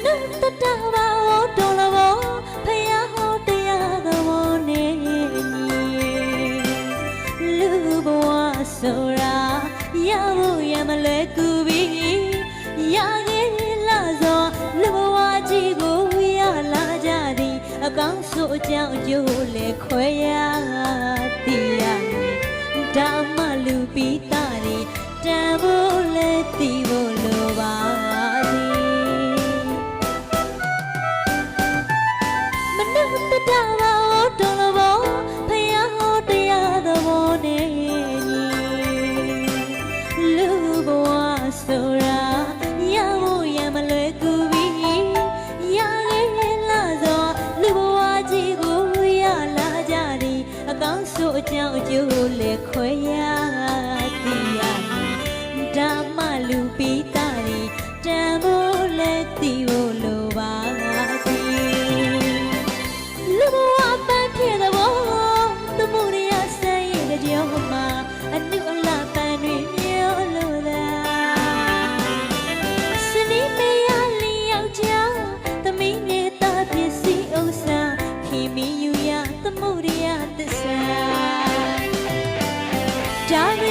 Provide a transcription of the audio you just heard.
นุตตะบาโอตอลဘောဖယားဟောတရားသဘောနဲ့လူဘဝဆိုတာရဖို့ရမလဲကူပြီးရခဲ့လာစောလူဘဝကြီးကိုရလာကြသည်အကောင်းဆိုအကြောင်းအကျိုးလဲခွဲရသည်ရဓမ္မလူပိတာတွေတန်ဖို့လဲသိဖို့လိုပါသည်မနုဿတဘာဝတော်လဘောဖယားဟောတရားသဘောနဲ့လူဘဝဆိုတာရဖို့ရမလွယ်ကူပြီးရခဲ့လာစောလူဘဝကြီးကိုရလာကြသည်အကောင်းဆိုအကြောင်းအကျိုးလဲခွဲရသည်ရဓမ္မလူပိတာတွေတန်ဖို့လဲသိဖို့လိုပါသည်လူဘဝပန်းဖြစ်တဲ့ဘောသူမှုရဆိုင်ရဲ့ကြောင့်မှာအနုအလပန်းတွေမြော်လို့သာစနေမရလီယောက်ျားသမီးနေတာပစ္စည်းဥစ္စာခင်မီယူရသမှုရသစ္စာဒါပေ